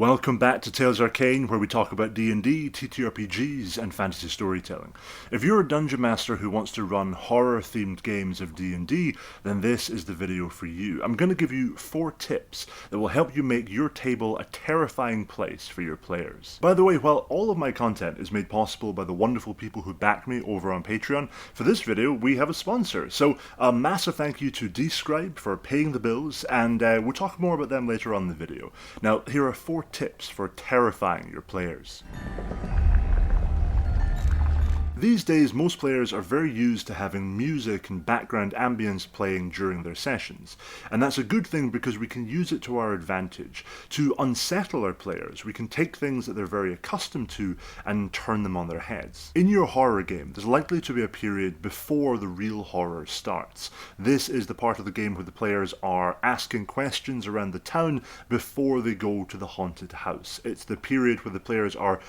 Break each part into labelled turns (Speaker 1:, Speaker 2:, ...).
Speaker 1: Welcome back to Tales Arcane, where we talk about D&D, TTRPGs, and fantasy storytelling. If you're a dungeon master who wants to run horror-themed games of D&D, then this is the video for you. I'm going to give you 4 tips that will help you make your table a terrifying place for your players. By the way, while all of my content is made possible by the wonderful people who back me over on Patreon, for this video we have a sponsor. So a massive thank you to Describe for paying the bills, and we'll talk more about them later on in the video. Now, here are 4 tips for terrifying your players. These days, most players are very used to having music and background ambience playing during their sessions, and that's a good thing because we can use it to our advantage. To unsettle our players, we can take things that they're very accustomed to and turn them on their heads. In your horror game, there's likely to be a period before the real horror starts. This is the part of the game where the players are asking questions around the town before they go to the haunted house. It's the period where the players are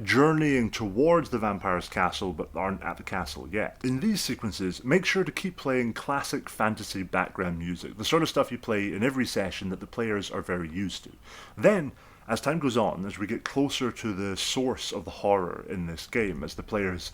Speaker 1: journeying towards the vampire's castle, but aren't at the castle yet. In these sequences, make sure to keep playing classic fantasy background music, the sort of stuff you play in every session that the players are very used to. Then, as time goes on, as we get closer to the source of the horror in this game, as the players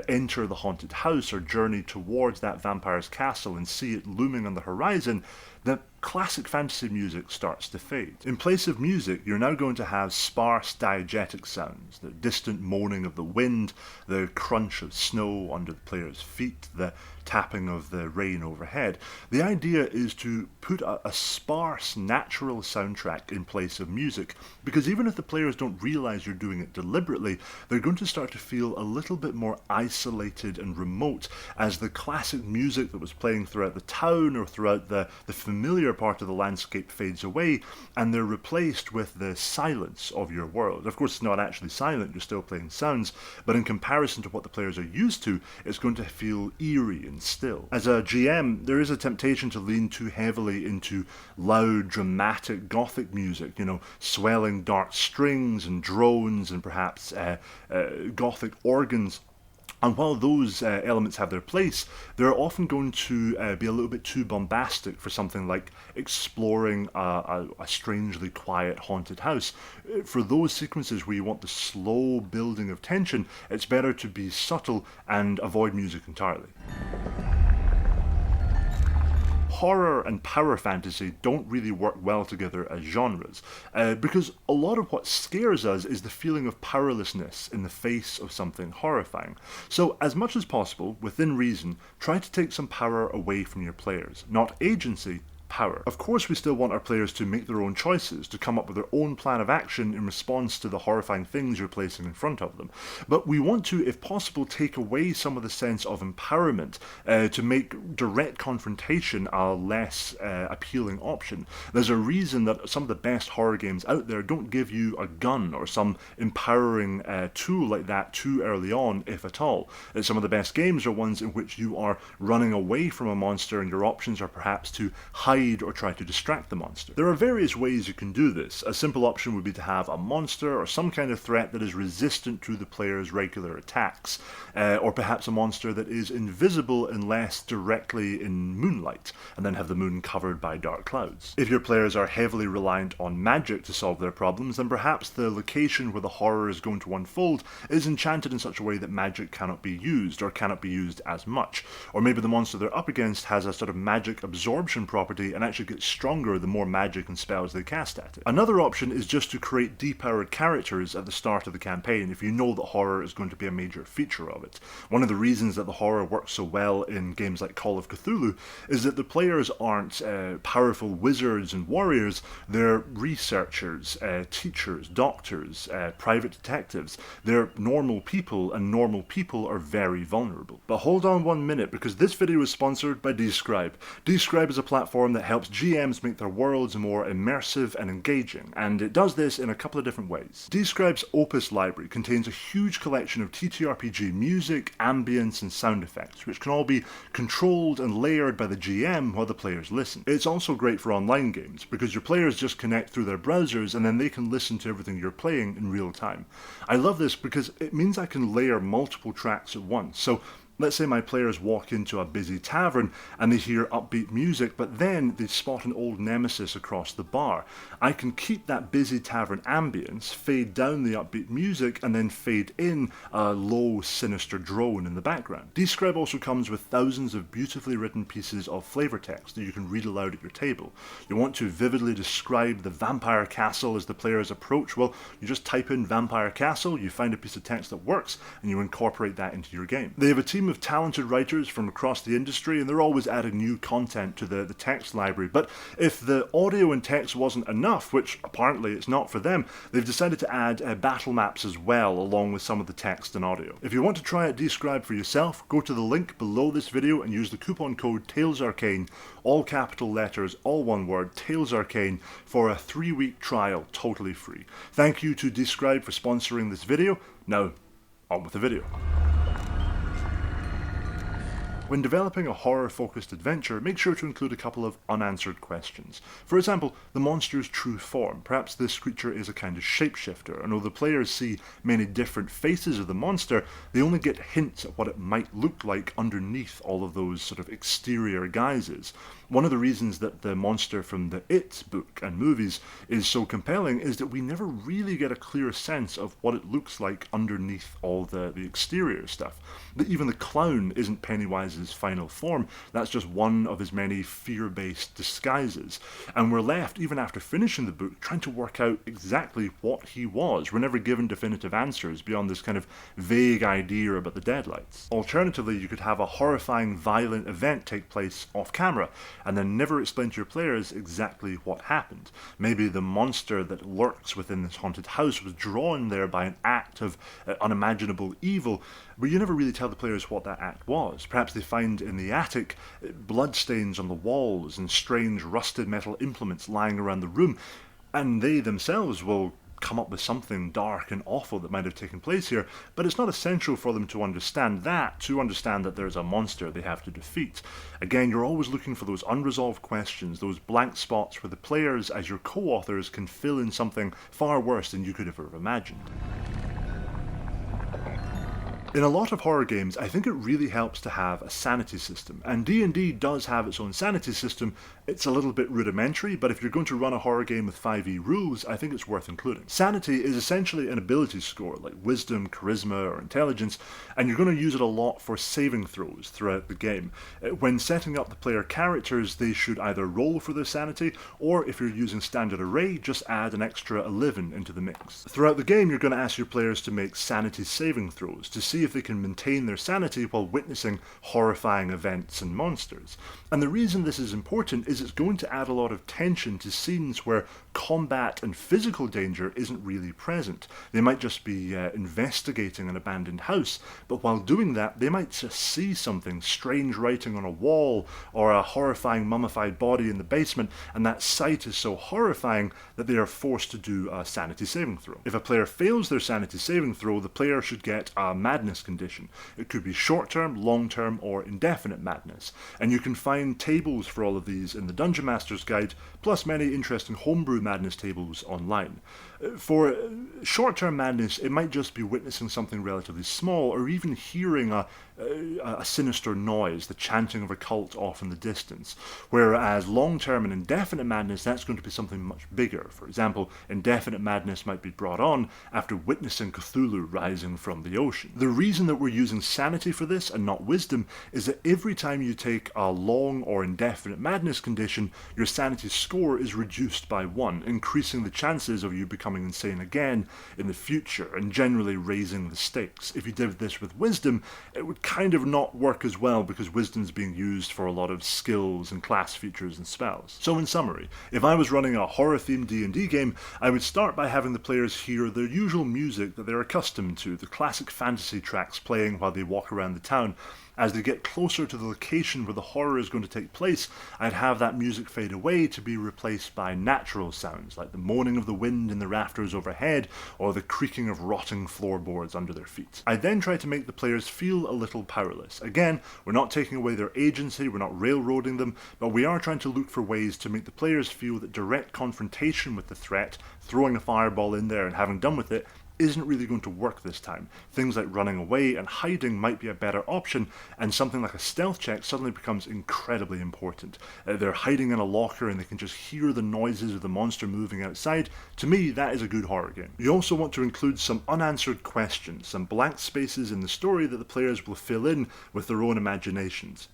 Speaker 1: enter the haunted house or journey towards that vampire's castle and see it looming on the horizon, the classic fantasy music starts to fade. In place of music, you're now going to have sparse diegetic sounds, the distant moaning of the wind, the crunch of snow under the player's feet, the tapping of the rain overhead. The idea is to put a sparse, natural soundtrack in place of music, because even if the players don't realize you're doing it deliberately, they're going to start to feel a little bit more isolated and remote as the classic music that was playing throughout the town or throughout the familiar part of the landscape fades away, and they're replaced with the silence of your world. Of course, it's not actually silent, you're still playing sounds, but in comparison to what the players are used to, it's going to feel eerie and still. As a GM, there is a temptation to lean too heavily into loud, dramatic, gothic music, swelling dark strings and drones and perhaps gothic organs. And while those elements have their place, they're often going to be a little bit too bombastic for something like exploring a strangely quiet haunted house. For those sequences where you want the slow building of tension, it's better to be subtle and avoid music entirely. Horror and power fantasy don't really work well together as genres, because a lot of what scares us is the feeling of powerlessness in the face of something horrifying. So, as much as possible, within reason, try to take some power away from your players. Not agency, power. Of course, we still want our players to make their own choices, to come up with their own plan of action in response to the horrifying things you're placing in front of them. But we want to, if possible, take away some of the sense of empowerment to make direct confrontation a less appealing option. There's a reason that some of the best horror games out there don't give you a gun or some empowering tool like that too early on, if at all. Some of the best games are ones in which you are running away from a monster and your options are perhaps to hide or try to distract the monster. There are various ways you can do this. A simple option would be to have a monster or some kind of threat that is resistant to the player's regular attacks, or perhaps a monster that is invisible unless directly in moonlight, and then have the moon covered by dark clouds. If your players are heavily reliant on magic to solve their problems, then perhaps the location where the horror is going to unfold is enchanted in such a way that magic cannot be used, or cannot be used as much. Or maybe the monster they're up against has a sort of magic absorption property and actually gets stronger the more magic and spells they cast at it. Another option is just to create depowered characters at the start of the campaign if you know that horror is going to be a major feature of it. One of the reasons that the horror works so well in games like Call of Cthulhu is that the players aren't powerful wizards and warriors, they're researchers, teachers, doctors, private detectives. They're normal people, and normal people are very vulnerable. But hold on 1 minute, because this video is sponsored by Describe. Describe is a platform that helps GMs make their worlds more immersive and engaging, and it does this in a couple of different ways. Describe's Opus library contains a huge collection of TTRPG music, ambience, and sound effects, which can all be controlled and layered by the GM while the players listen. It's also great for online games, because your players just connect through their browsers and then they can listen to everything you're playing in real time. I love this because it means I can layer multiple tracks at once. So Let's say my players walk into a busy tavern and they hear upbeat music, but then they spot an old nemesis across the bar. I can keep that busy tavern ambience, fade down the upbeat music, and then fade in a low, sinister drone in the background. Describe also comes with thousands of beautifully written pieces of flavor text that you can read aloud at your table. You want to vividly describe the vampire castle as the players approach? Well, you just type in vampire castle, you find a piece of text that works, and you incorporate that into your game. They have a team of talented writers from across the industry, and they're always adding new content to the text library. But if the audio and text wasn't enough, which apparently it's not for them, they've decided to add battle maps as well, along with some of the text and audio. If you want to try out Describe for yourself, go to the link below this video and use the coupon code TalesArcane, all capital letters, all one word, TalesArcane, for a 3-week trial, totally free. Thank you to Describe for sponsoring this video. Now, on with the video. When developing a horror-focused adventure, make sure to include a couple of unanswered questions. For example, the monster's true form. Perhaps this creature is a kind of shapeshifter, and though the players see many different faces of the monster, they only get hints at what it might look like underneath all of those sort of exterior guises. One of the reasons that the monster from the It book and movies is so compelling is that we never really get a clear sense of what it looks like underneath all the exterior stuff. That even the clown isn't Pennywise's final form, that's just one of his many fear-based disguises. And we're left, even after finishing the book, trying to work out exactly what he was. We're never given definitive answers beyond this kind of vague idea about the deadlights. Alternatively, you could have a horrifying, violent event take place off-camera, and then never explain to your players exactly what happened. Maybe the monster that lurks within this haunted house was drawn there by an act of unimaginable evil, but you never really tell the players what that act was. Perhaps they find in the attic bloodstains on the walls and strange rusted metal implements lying around the room, and they themselves will come up with something dark and awful that might have taken place here, but it's not essential for them to understand that there's a monster they have to defeat. Again, you're always looking for those unresolved questions, those blank spots where the players, as your co-authors, can fill in something far worse than you could ever have imagined. In a lot of horror games, I think it really helps to have a sanity system, and D&D does have its own sanity system. It's a little bit rudimentary, but if you're going to run a horror game with 5e rules, I think it's worth including. Sanity is essentially an ability score, like wisdom, charisma, or intelligence, and you're going to use it a lot for saving throws throughout the game. When setting up the player characters, they should either roll for their sanity, or if you're using standard array, just add an extra 11 into the mix. Throughout the game, you're going to ask your players to make sanity saving throws to see if they can maintain their sanity while witnessing horrifying events and monsters. And the reason this is important is it's going to add a lot of tension to scenes where combat and physical danger isn't really present. They might just be investigating an abandoned house, but while doing that, they might just see something, strange writing on a wall, or a horrifying mummified body in the basement, and that sight is so horrifying that they are forced to do a sanity saving throw. If a player fails their sanity saving throw, the player should get a madness condition. It could be short-term, long-term, or indefinite madness, and you can find tables for all of these in the Dungeon Master's Guide, plus many interesting homebrew madness tables online. For short-term madness, it might just be witnessing something relatively small, or even hearing a sinister noise, the chanting of a cult off in the distance. Whereas long-term and indefinite madness, that's going to be something much bigger. For example, indefinite madness might be brought on after witnessing Cthulhu rising from the ocean. The reason that we're using sanity for this and not wisdom is that every time you take a long or indefinite madness condition, your sanity score is reduced by 1, increasing the chances of you becoming insane again in the future, and generally raising the stakes. If you did this with wisdom, it would kind of not work as well, because wisdom is being used for a lot of skills and class features and spells. So in summary, if I was running a horror-themed D&D game, I would start by having the players hear the usual music that they're accustomed to, the classic fantasy tracks playing while they walk around the town. As they get closer to the location where the horror is going to take place, I'd have that music fade away to be replaced by natural sounds, like the moaning of the wind in the rafters overhead, or the creaking of rotting floorboards under their feet. I then try to make the players feel a little powerless. Again, we're not taking away their agency, we're not railroading them, but we are trying to look for ways to make the players feel that direct confrontation with the threat, throwing a fireball in there and having done with it, isn't really going to work this time. Things like running away and hiding might be a better option, and something like a stealth check suddenly becomes incredibly important. They're hiding in a locker and they can just hear the noises of the monster moving outside. To me, that is a good horror game. You also want to include some unanswered questions, some blank spaces in the story that the players will fill in with their own imaginations.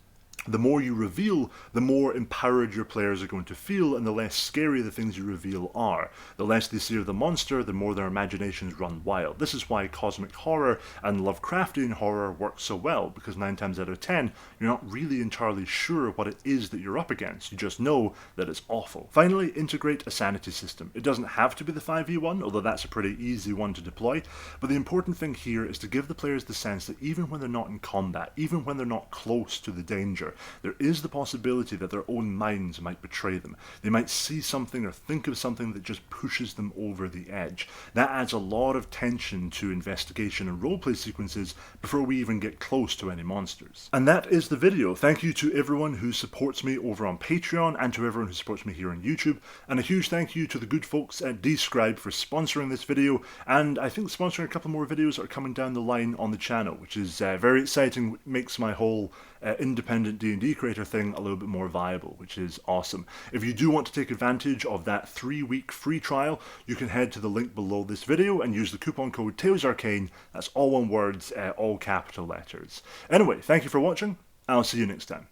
Speaker 1: The more you reveal, the more empowered your players are going to feel, and the less scary the things you reveal are. The less they see of the monster, the more their imaginations run wild. This is why cosmic horror and Lovecraftian horror work so well, because 9 times out of 10, you're not really entirely sure what it is that you're up against. You just know that it's awful. Finally, integrate a sanity system. It doesn't have to be the 5e1, although that's a pretty easy one to deploy, but the important thing here is to give the players the sense that even when they're not in combat, even when they're not close to the danger, there is the possibility that their own minds might betray them. They might see something or think of something that just pushes them over the edge. That adds a lot of tension to investigation and roleplay sequences before we even get close to any monsters. And that is the video. Thank you to everyone who supports me over on Patreon and to everyone who supports me here on YouTube. And a huge thank you to the good folks at Describe for sponsoring this video, and I think sponsoring a couple more videos that are coming down the line on the channel, which is very exciting. Makes my whole independent D&D creator thing a little bit more viable, which is awesome. If you do want to take advantage of that 3-week free trial, you can head to the link below this video and use the coupon code TalesArcane. That's all one word, all capital letters. Anyway, thank you for watching, and I'll see you next time.